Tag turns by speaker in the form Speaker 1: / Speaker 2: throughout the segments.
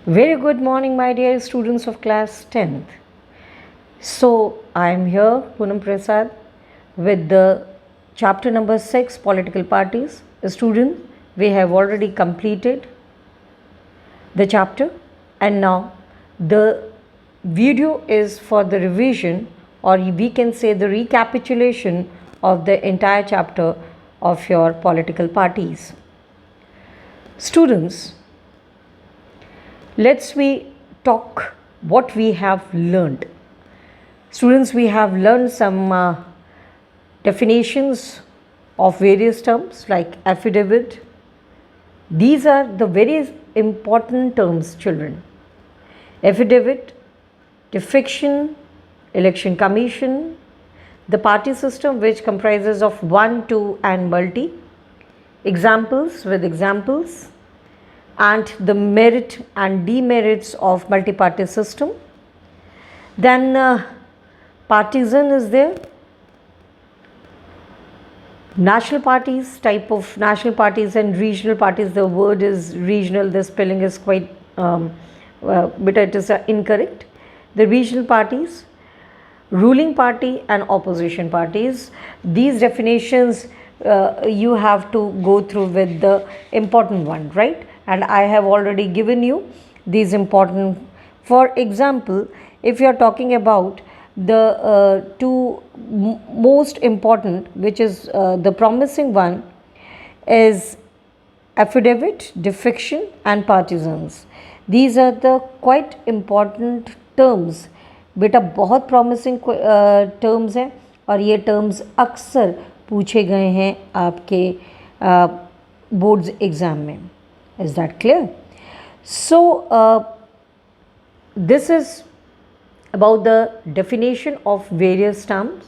Speaker 1: Very good morning, my dear students of class 10th. So, I am here, Poonam Prasad, with the chapter number 6 Political Parties. Student, we have already completed the chapter, and now the video is for the revision, or we can say the recapitulation of the entire chapter of your political parties. Students, let's we talk what we have learned. Students, we have learned some definitions of various terms like affidavit. These are the very important terms, children. Affidavit, defection, election commission, the party system which comprises of one, two and multi, examples with examples, and the merit and demerits of multi-party system. Then partisan is there. National parties, type of national parties and regional parties. The word is regional, the spelling is quite but it is incorrect. The regional parties, ruling party and opposition parties. These definitions you have to go through with the important one, right? And I have already given you these important. For example, if you are talking about the two most important, which is the promising one, is affidavit, defection and partisans. These are the quite important terms. बेटा बहुत promising terms हैं और ये terms अक्सर पूछे गए हैं आपके boards exam में. Is that clear? So this is about the definition of various terms.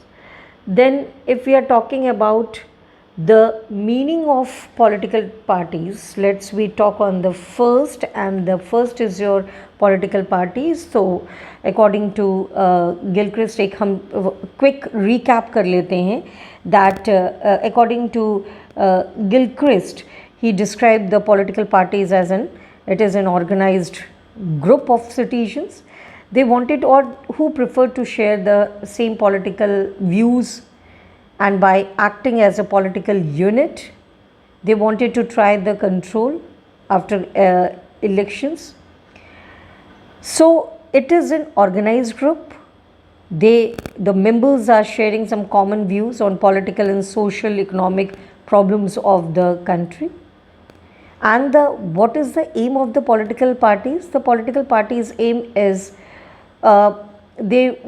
Speaker 1: Then if we are talking about the meaning of political parties, let's we talk on the first, and the first is your political parties. So according to Gilchrist, एक हम quick recap कर लेते हैं that according to Gilchrist, he described the political parties as it is an organized group of citizens. They wanted or who preferred to share the same political views, and by acting as a political unit, they wanted to try the control after elections. So it is an organized group. The members are sharing some common views on political and social economic problems of the country. And what is the aim of the political parties? The political parties' aim is they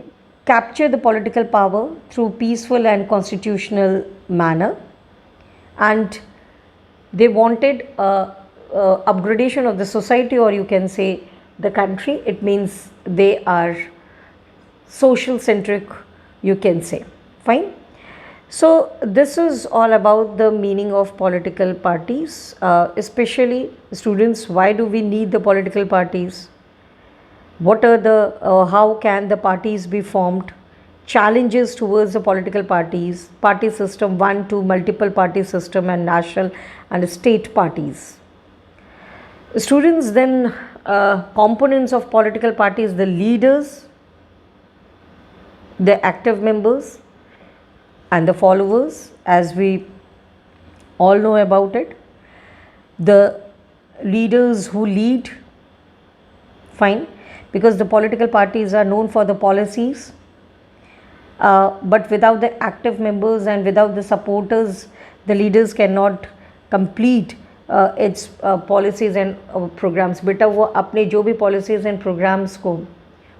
Speaker 1: capture the political power through peaceful and constitutional manner, and they wanted upgradation of the society, or you can say the country. It means they are social centric, you can say. Fine. So this is all about the meaning of political parties, especially students. Why do we need the political parties? What are the how can the parties be formed? Challenges towards the political parties, party system, one, two, multiple party system, and national and state parties. Students, then components of political parties: the leaders, the active members, and the followers, as we all know about it. The leaders who lead, fine, because the political parties are known for the policies, but without the active members and without the supporters, the leaders cannot complete its policies and programs. बेटा वो अपने जो भी policies and programs को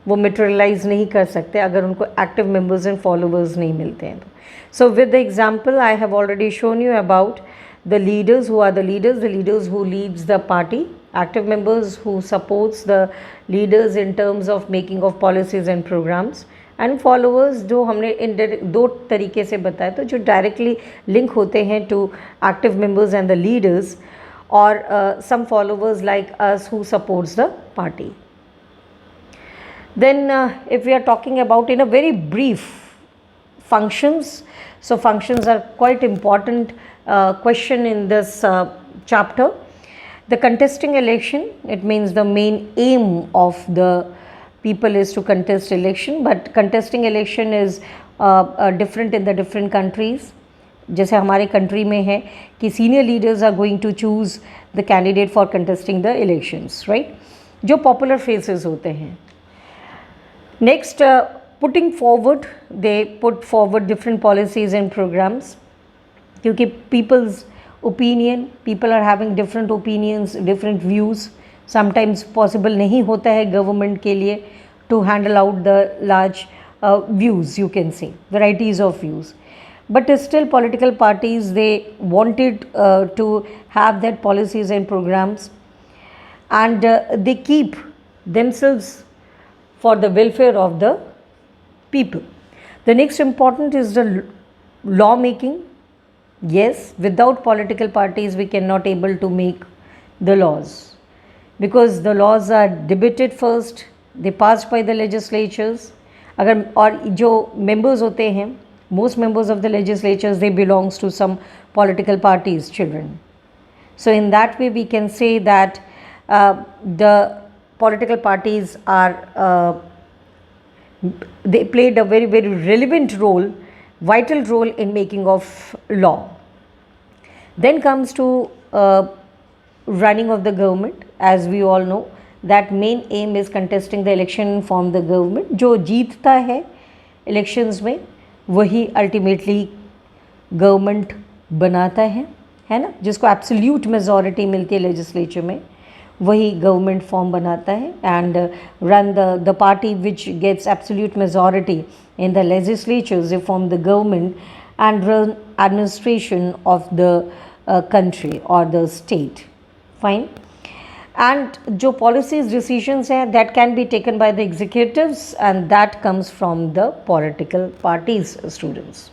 Speaker 1: वो materialize नहीं कर सकते अगर उनको active members and followers नहीं मिलते हैं तो. So with the example I have already shown you about the leaders. Who are the leaders who leads the party, active members who supports the leaders in terms of making of policies and programs, and followers जो हमने indirect दो तरीके से बताया तो जो directly link होते हैं to active members and the leaders, or some followers like us who supports the party. Then if we are talking about in a very brief functions, so functions are quite important question in this chapter. The contesting election, it means the main aim of the people is to contest election, but contesting election is different in the different countries. जैसे हमारे country में है कि senior leaders are going to choose the candidate for contesting the elections, right, जो popular faces होते हैं. Next, putting forward, they put forward different policies and programmes, क्योंकि people's opinion, people are having different opinions, different views. Sometimes possible नहीं होता है government के लिए to handle out the large views, you can say varieties of views, but still political parties, they wanted to have that policies and programs, and they keep themselves for the welfare of the people. The next important is the law making. Yes, without political parties we cannot able to make the laws, because the laws are debated first, they passed by the legislatures. अगर और जो members होते हैं, most members of the legislatures, they belongs to some political parties, children. So in that way we can say that the political parties are they played a very, very relevant role, vital role in making of law. Then comes to running of the government. As we all know that main aim is contesting the election from the government. जो जीतता है elections में वही ultimately government बनाता है ना, जिसको absolute majority मिलती है legislature में वही government form बनाता है, and run the party which gets absolute majority in the legislatures, they form the government and run administration of the country or the state. Fine. And जो policies decisions हैं that can be taken by the executives, and that comes from the political parties. Students,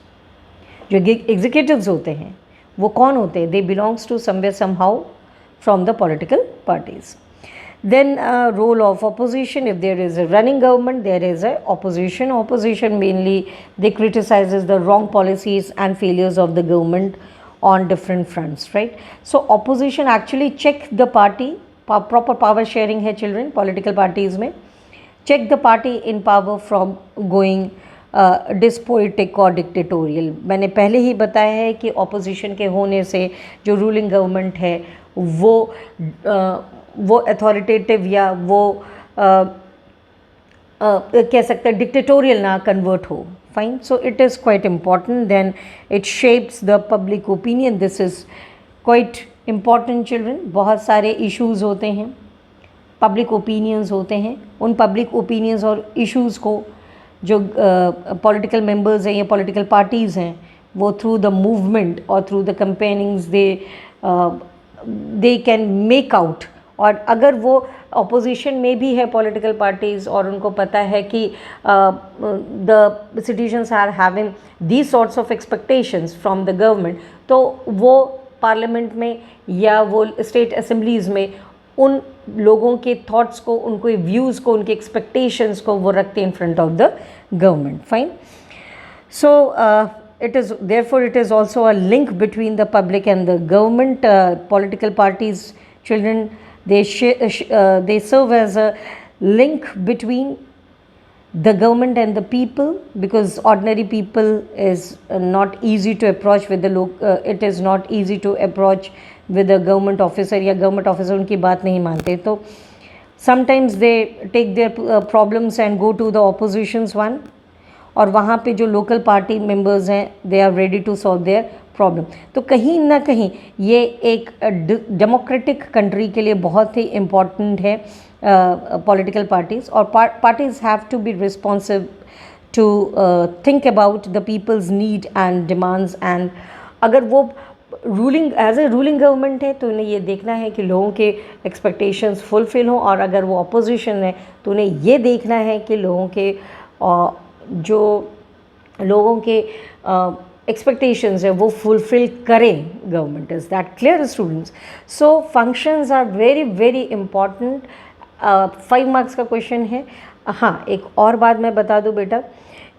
Speaker 1: जो executives होते हैं वो कौन होते हैं? They belongs to somewhere somehow from the political parties. Then role of opposition, if there is a running government, there is a opposition. Opposition mainly they criticizes the wrong policies and failures of the government on different fronts, right? So opposition actually check the party, proper power sharing है children political parties में, check the party in power from going despotic और dictatorial. मैंने पहले ही बताया है कि opposition के होने से जो रूलिंग गवर्नमेंट है वो अथॉरिटेटिव या वो कह सकते हैं डिक्टेटोरियल ना कन्वर्ट हो. Fine. So it is quite important. Then it shapes the public opinion. This is quite important children. बहुत सारे इश्यूज़ होते हैं, पब्लिक ओपिनियंस होते हैं. उन पब्लिक ओपिनियंस और इश्यूज़ को जो पॉलिटिकल मेंबर्स हैं या पॉलिटिकल पार्टीज़ हैं वो थ्रू द मूवमेंट और through the कैंपेनिंग्स they can make out. और अगर वो ऑपोजिशन में भी है पॉलिटिकल पार्टीज़ और उनको पता है कि the citizens are having these sorts of expectations from the government, तो वो पार्लियामेंट में या वो स्टेट असेंबलीज़ में उन लोगों के थॉट्स को, उनके व्यूज़ को, उनके एक्सपेक्टेशंस को वो रखते हैं इन front of the government. Fine. So it is therefore it is also a link between the public and the government. Political parties, children, they serve as a link between the government and the people, because ordinary people is not easy to approach with the it is not easy to approach with a government officer या government officer उनकी बात नहीं मानते. तो sometimes they take their problems and go to the oppositions one, और वहाँ पे जो लोकल पार्टी मेंबर्स हैं they are ready to solve their problem. तो कहीं ना कहीं ये एक डेमोक्रेटिक कंट्री के लिए बहुत ही इम्पॉर्टेंट है पॉलिटिकल पार्टीज़. और parties have to be responsive to think about the people's need and demands. And अगर वो ruling as a ruling government है तो उन्हें ये देखना है कि लोगों के एक्सपेक्टेशंस फुलफिल हों, और अगर वो अपोजिशन है तो उन्हें ये देखना है कि लोगों के जो लोगों के एक्सपेक्टेशंस है वो फुलफिल करें government. Is that clear students? So functions are very very important. 5 marks का क्वेश्चन है. हाँ, एक और बात मैं बता दूं बेटा,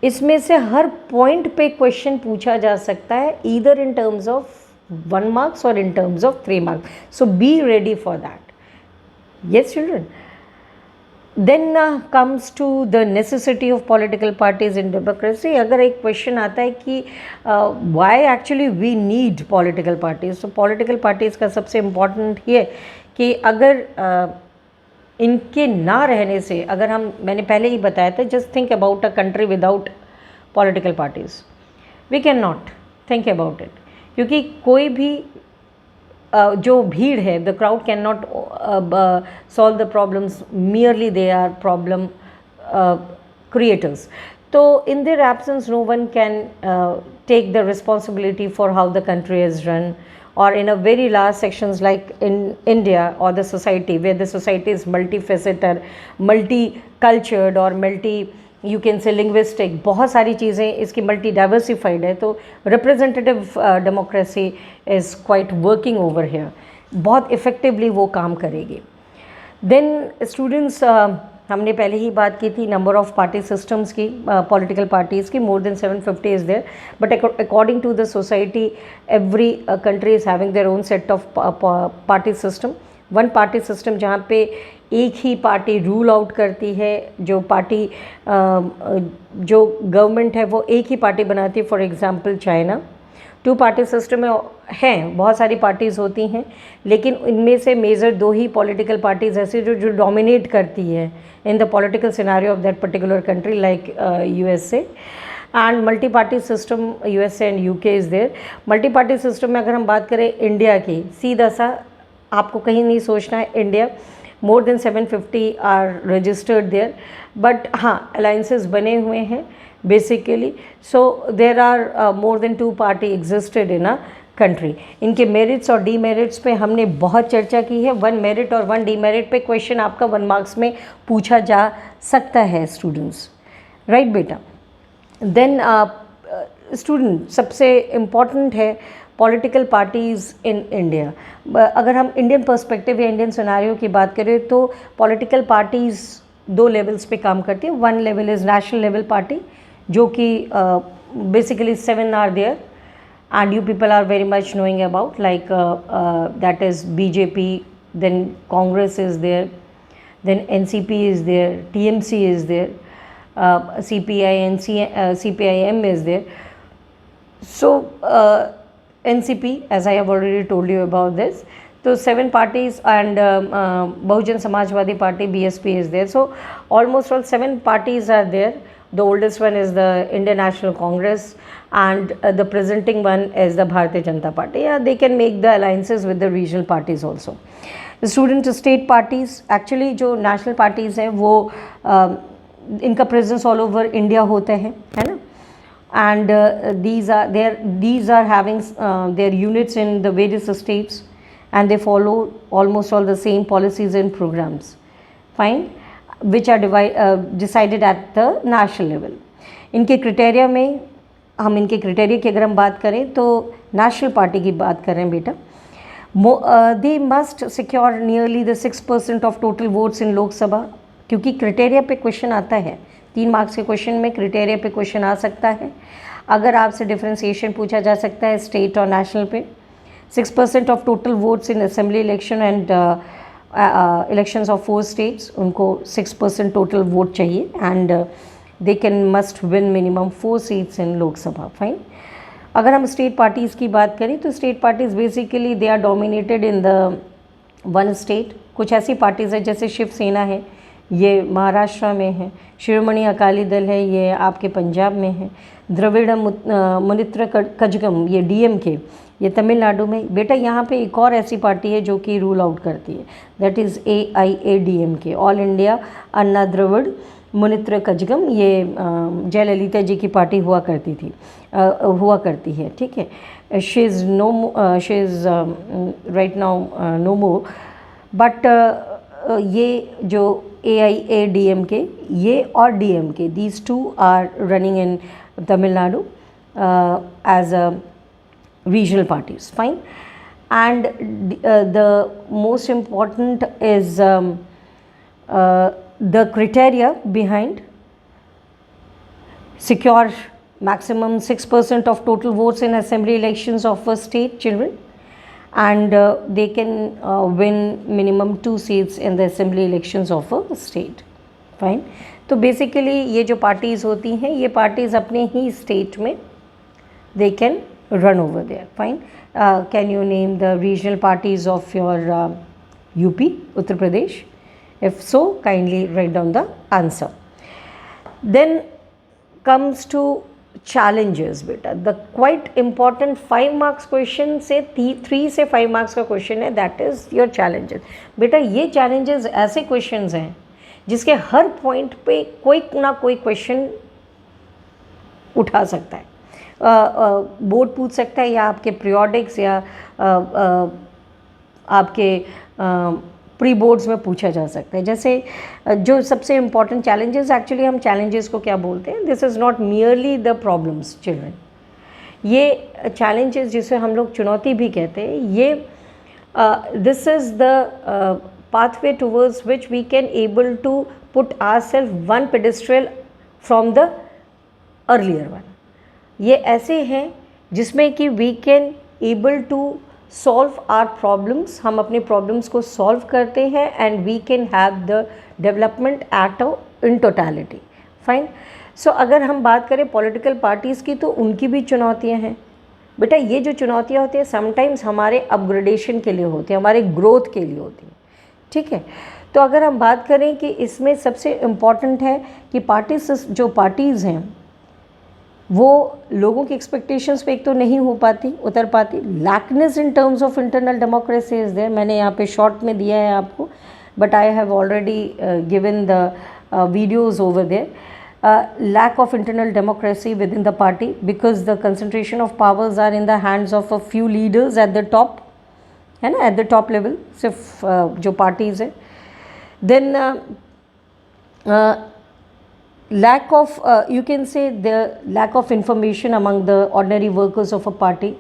Speaker 1: इसमें से हर पॉइंट पे क्वेश्चन पूछा जा सकता है, either in terms of 1 marks or in terms of 3 marks. So be ready for that. Yes, children. Then comes to the necessity of political parties in democracy. अगर एक क्वेश्चन आता है कि why actually we need political parties, तो political parties का सबसे important ये कि अगर इनके ना रहने से, अगर हम, मैंने पहले ही बताया था, just think about a country without political parties, we can not think about it, क्योंकि कोई भी जो भीड़ है, the crowd can not solve the problems, merely they are problem creators. तो in their absence no one can take the responsibility for how the country is run, or in a very large sections like in India or the society, where the society is multifaceted, multicultured or you can say linguistic, बहुत सारी चीज़ें इसकी multi diversified है, तो representative democracy is quite working over here, बहुत effectively वो काम करेगी. Then students, हमने पहले ही बात की थी नंबर ऑफ पार्टी सिस्टम्स की, पॉलिटिकल पार्टीज़ की, more than 750 is there, but according to the society every country is having their own set of party system. One party system जहाँ पे एक ही पार्टी रूल आउट करती है, जो party जो government है वो एक ही पार्टी बनाती है. For example China. Two party system में हैं, बहुत सारी पार्टीज़ होती हैं, लेकिन इनमें से मेजर दो ही पॉलिटिकल पार्टीज़ ऐसी जो डोमिनेट करती है in the political scenario of that particular country, like USA. And multi party system USA and UK is there. Multi party system में अगर हम बात करें इंडिया की, सीधा सा आपको कहीं नहीं सोचना है, India more than 750 are registered there, but हाँ अलाइंसेस बने हुए हैं basically. So there are more than 2 party existed in a country. इनके मेरिट्स और डीमेरिट्स पे हमने बहुत चर्चा की है. 1 मेरिट और 1 डीमेरिट पे क्वेश्चन आपका 1 मार्क्स में पूछा जा सकता है स्टूडेंट्स, राइट बेटा. देन स्टूडेंट, सबसे इम्पॉर्टेंट है पॉलिटिकल पार्टीज़ इन इंडिया. अगर हम इंडियन पर्सपेक्टिव या इंडियन सिनेरियो की बात करें तो पॉलिटिकल पार्टीज़ 2 लेवल्स पे काम करती है. 1 level is national level party, जो कि basically 7 are there and you people are very much knowing about, like that is BJP, then Congress is there, then NCP is there, TMC is there, CPI and CPIM is there. So NCP, as I have already told you about this, so 7 parties, and Bahujan Samajwadi Party BSP is there. So almost all 7 parties are there. The oldest one is the Indian National Congress, and the presenting one is the Bharatiya Janata Party. Yeah, they can make the alliances with the regional parties also. The student state parties, actually जो national parties हैं वो इनका presence all over India होते हैं, है ना. And these are having their units in the various states, and they follow almost all the same policies and programs. Fine. Which are decided at the national level. इनके criteria में, हम इनके criteria की अगर हम बात करें तो नेशनल पार्टी की बात कर रहे हैं बेटा. They must secure nearly the 6% of total votes इन लोकसभा, क्योंकि क्रिटेरिया पे क्वेश्चन आता है. 3 मार्क्स के क्वेश्चन में क्रिटेरिया पे क्वेश्चन आ सकता है. अगर आपसे डिफ्रेंसिएशन पूछा जा सकता है स्टेट और नेशनल पे. 6% of total votes in assembly election and elections of 4 states, उनको 6% टोटल वोट चाहिए, and they can must win minimum 4 seats in Lok Sabha. Fine. अगर हम स्टेट पार्टीज़ की बात करें तो state parties basically they are dominated in the 1 state. कुछ ऐसी पार्टीज़ है जैसे शिवसेना है, ये महाराष्ट्र में है. शिरोमणि अकाली दल है, ये आपके पंजाब में है. द्रविड़ मुनेत्र कजगम, ये DMK, ये तमिलनाडु में. बेटा यहाँ पे एक और ऐसी पार्टी है जो कि रूल आउट करती है, that is AIADMK, all India Anna Dravida Munnetra Kazhagam. ये जयललिता जी की पार्टी हुआ करती है, ठीक है. She is right now no more, but ये जो AIADMK, ये और DMK, these 2 are running in Tamil Nadu as a regional parties. Fine. And the most important is the criteria behind secure maximum 6% of total votes in assembly elections of a state, children, and they can win minimum 2 seats in the assembly elections of a state. Fine. तो basically ये जो parties होती हैं, ये parties अपने ही state में they can run over there. Fine. Can you name the regional parties of your UP, Uttar Pradesh? If so, kindly write down the answer. Then comes to challenges बेटा. The quite important 5 marks question से 3 से 5 marks का question है, that is your challenges. बेटा ये challenges ऐसे questions हैं जिसके हर point पे कोई ना कोई question उठा सकता है. बोर्ड पूछ सकता है, या आपके पीरियोडिक्स या आपके प्री बोर्ड्स में पूछा जा सकता है. जैसे जो सबसे इम्पॉर्टेंट चैलेंजेस, एक्चुअली हम चैलेंजेस को क्या बोलते हैं, this is not merely the problems children. ये चैलेंजेस जिसे हम लोग चुनौती भी कहते हैं, ये this is the pathway towards which we can able to put ourselves one pedestal from the earlier one. ये ऐसे हैं जिसमें कि we can able to solve our problems, हम अपने problems को solve करते हैं and we can have the development at in totality. Fine. So अगर हम बात करें political parties की, तो उनकी भी चुनौतियाँ हैं. बेटा ये जो चुनौतियाँ होती हैं समटाइम्स हमारे अपग्रेडेशन के लिए होती हैं, हमारे ग्रोथ के लिए होती हैं. ठीक है. तो अगर हम बात करें कि इसमें सबसे इम्पॉर्टेंट है कि जो पार्टीज़ हैं वो लोगों की एक्सपेक्टेशंस पे एक तो नहीं हो पाती, उतर पाती. Lackness in terms of internal democracy is there. मैंने यहाँ पे शॉर्ट में दिया है आपको, but I have already given the videos over there. Lack of internal democracy within the party because the concentration of powers are in the hands of a few leaders at the top, है ना, at the top level सिर्फ जो parties है. Then lack of you can say the lack of information among the ordinary workers of a party.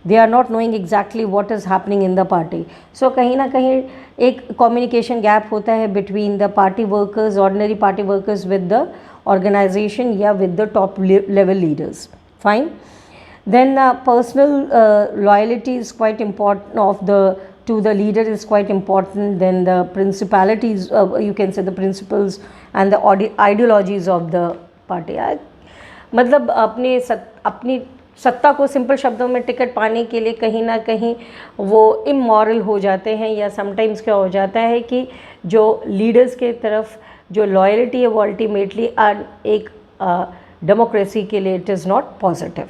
Speaker 1: They are not knowing exactly what is happening in the party. So कहीं ना कहीं एक communication gap होता है between the party workers, ordinary party workers with the organization या with the top level leaders. Fine. Then personal loyalty is quite important to the leader is quite important. Then the principalities, you can say the principles and the ideologies of the party. मतलब अपनी सत्ता को simple शब्दों में ticket पाने के लिए कहीं ना कहीं वो इमोरल हो जाते हैं, या समटाइम्स क्या हो जाता है कि जो लीडर्स के तरफ जो लॉयल्टी है वो अल्टीमेटली एक डेमोक्रेसी के लिए it is not positive.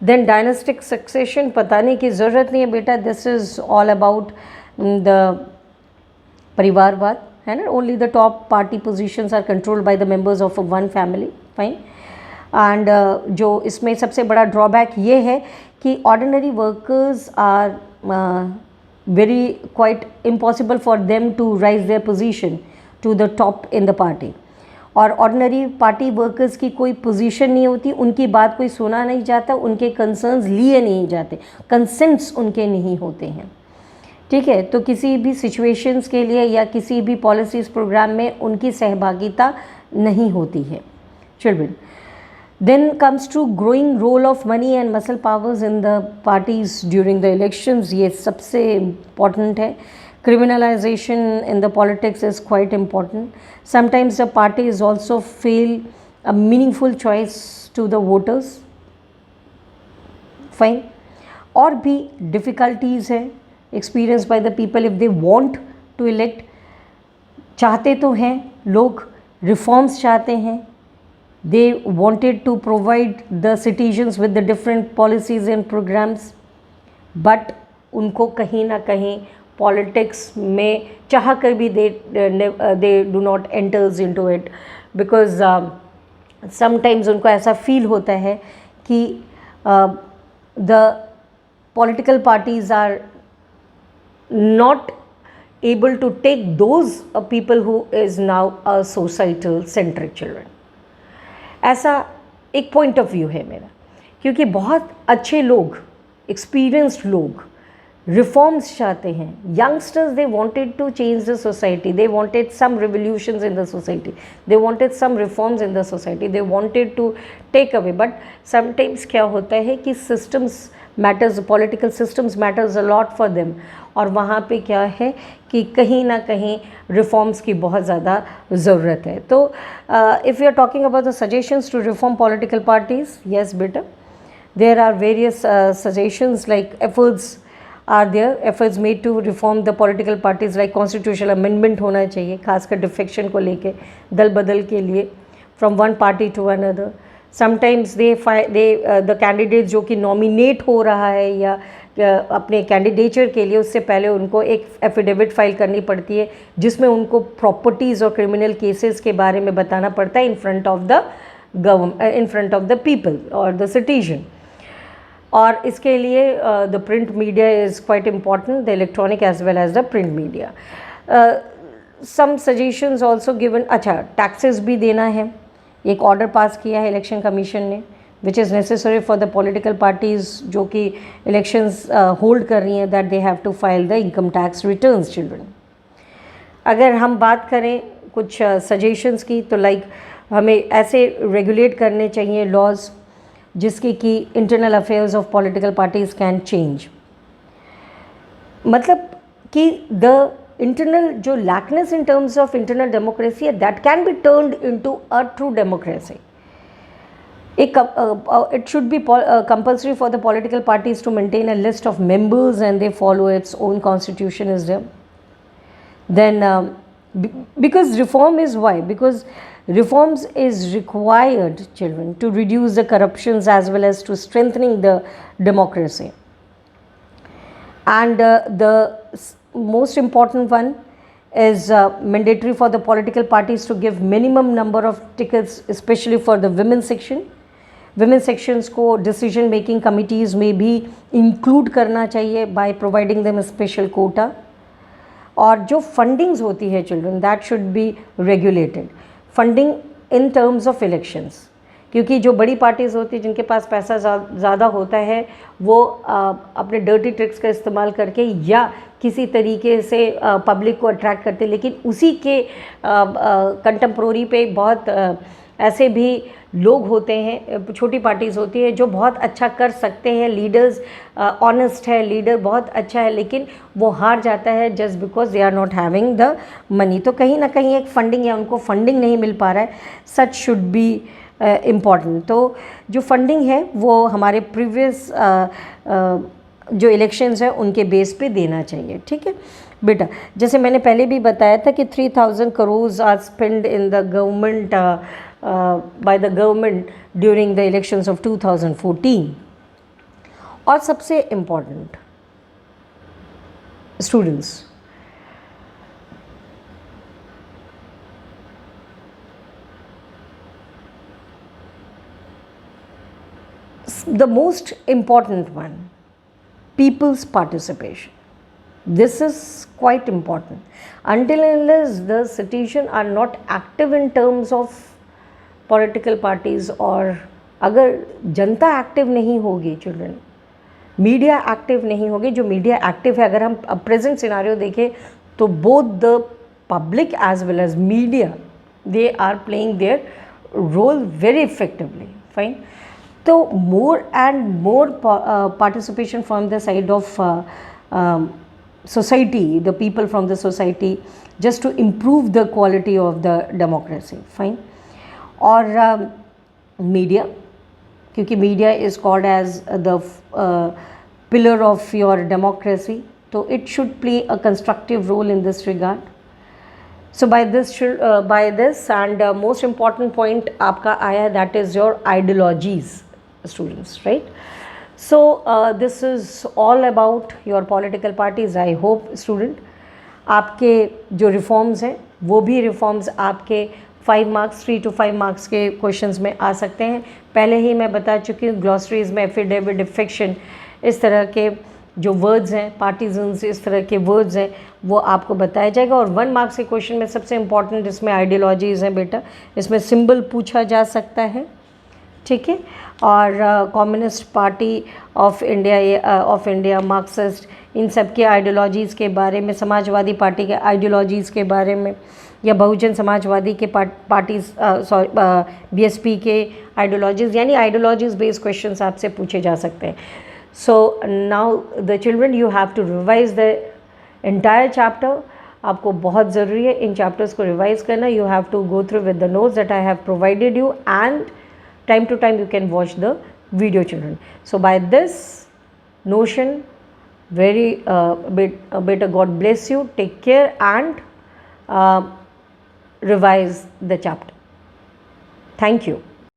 Speaker 1: Then dynastic succession बताने की ज़रूरत नहीं है बेटा, this is all about the परिवारवाद, है ना. Only the top party positions are controlled by the members of one family. Fine. And जो इसमें सबसे बड़ा ड्रॉबैक ये है कि ordinary workers are very quite impossible for them to rise their position to the top in the party. और ordinary party workers की कोई पोजीशन नहीं होती, उनकी बात कोई सुना नहीं जाता, उनके कंसर्न्स लिए नहीं जाते, कंसेंट्स उनके नहीं होते हैं. ठीक है. तो किसी भी सिचुएशंस के लिए या किसी भी पॉलिसीज़ प्रोग्राम में उनकी सहभागिता नहीं होती है. Children. Then comes to growing role of money and muscle powers in the parties during the elections. ये सबसे important है. Criminalization in the politics is quite important. Sometimes the parties also fail a meaningful choice to the voters. Fine. और भी difficulties है experienced by the people if they want to elect. चाहते तो हैं लोग, reforms चाहते हैं. They wanted to provide the citizens with the different policies and programs, but उनको कहीं ना कहीं politics में चाह कर भी they do not enters into it because sometimes उनको ऐसा feel होता है कि the political parties are not able to take those people who is now a societal centric children. ऐसा एक पॉइंट ऑफ व्यू है मेरा, क्योंकि बहुत अच्छे लोग, एक्सपीरियंस्ड लोग रिफॉर्म्स चाहते हैं। Youngsters they wanted to change the society, they wanted some revolutions in the society, they wanted some reforms in the society, they wanted to take away. But sometimes क्या होता है कि systems matters, political systems matters a lot for them, और वहाँ पे क्या है कि कहीं ना कहीं रिफॉर्म्स की बहुत ज़्यादा ज़रूरत है। तो if you are talking about the suggestions to reform political parties, yes बेटा, there are various suggestions like efforts made to reform the political parties, like constitutional amendment होना चाहिए, खासकर डिफेक्शन को लेके, दल बदल के लिए, from one party to another. Sometimes the candidate जो कि नॉमिनेट हो रहा है या अपने कैंडिडेचर के लिए, उससे पहले उनको एक एफिडेविट फाइल करनी पड़ती है जिसमें उनको प्रॉपर्टीज़ और क्रिमिनल केसेस के बारे में बताना पड़ता है in front of the government, in front of the people और द सिटीजन। और इसके लिए the print media is quite important, the electronic as well as the print media. Some suggestions also given. अच्छा, टैक्सेस भी देना है, एक order pass किया है इलेक्शन कमीशन ने, which is necessary for the political parties जो कि इलेक्शंस होल्ड कर रही हैं, that they have to file the income tax returns children. अगर हम बात करें कुछ सजेशंस की, तो लाइक हमें ऐसे रेगुलेट करने चाहिए लॉज जिसके कि internal affairs of political parties can change, मतलब कि द इंटरनल जो lackness in terms of internal democracy है, that can be turned into a true democracy. It should be compulsory for the political parties to maintain a list of members and they follow its own constitution is there. Then because reform is why? Because reforms is required, children, to reduce the corruptions as well as to strengthening the democracy. And the most important one is mandatory for the political parties to give minimum number of tickets, especially for the women section. Women sections को decision making committees में भी include करना चाहिए by providing them special Kota. और जो fundings होती है children, that should be regulated, funding in terms of elections, क्योंकि जो बड़ी पार्टीज़ होती है जिनके पास पैसा ज़्यादा होता है, वो अपने डर्टी ट्रिक्स का इस्तेमाल करके या किसी तरीके से पब्लिक को अट्रैक्ट करते, लेकिन उसी के कंटेम्प्रोरी पे बहुत ऐसे भी लोग होते हैं, छोटी पार्टीज़ होती है जो बहुत अच्छा कर सकते हैं, लीडर्स ऑनेस्ट है, लीडर बहुत अच्छा है, लेकिन वो हार जाता है just because they are not having the money. तो कहीं ना कहीं एक फंडिंग या उनको फंडिंग नहीं मिल पा रहा है, सच शुड बी इम्पॉर्टेंट। तो जो फंडिंग है वो हमारे प्रीवियस जो इलेक्शंस हैं उनके बेस पे देना चाहिए, ठीक है बेटा। जैसे मैंने पहले भी बताया था कि 3000 crore are spend in the government by the government during the elections of 2014. और सबसे important, students, the most important one, people's participation. This is quite important. Until and unless the citizens are not active in terms of political parties, और अगर जनता active नहीं होगी children, media active नहीं होगी, जो media active है, अगर हम प्रेजेंट सिनारियो देखें तो both the public as well as media, they are playing their role very effectively, fine. तो more and more participation from the side of society, the people from the society, just to improve the quality of the democracy, fine. और media, क्योंकि media is called as the pillar of your democracy, तो it should play a constructive role in this regard. So by this and most important point आपका आया, that is your ideologies students, right. So this is all about your political parties. I hope student आपके जो reforms हैं वो भी reforms आपके 5 marks 3 to 5 marks के questions में आ सकते हैं। पहले ही मैं बता चुकी हूँ, ग्लॉसरीज में एफिडेविट, डिफेक्शन, इस तरह के जो वर्ड्स हैं, पार्टीजन्स, इस तरह के वर्ड्स हैं, वो आपको बताया जाएगा। और 1 मार्क्स के क्वेश्चन में सबसे इम्पॉर्टेंट इसमें आइडियोलॉजीज़ हैं बेटा, इसमें सिंबल पूछा जा सकता है, ठीक है। और communist party of India, Marxist, इन सब के आइडियोलॉजीज़ के बारे में, समाजवादी पार्टी के आइडियोलॉजीज़ के बारे में, या बहुजन समाजवादी के पार्टीज बीएसपी के आइडियोलॉजीज़, यानी आइडियोलॉजीज़ बेस्ड क्वेश्चंस आपसे पूछे जा सकते हैं। So now the children, you have to revise the entire chapter. आपको बहुत ज़रूरी है इन चैप्टर्स को रिवाइज करना। You have to go through with the notes that I have provided you, and time to time you can watch the video, children. So by this notion, very better, God bless you, take care, and revise the chapter. Thank you.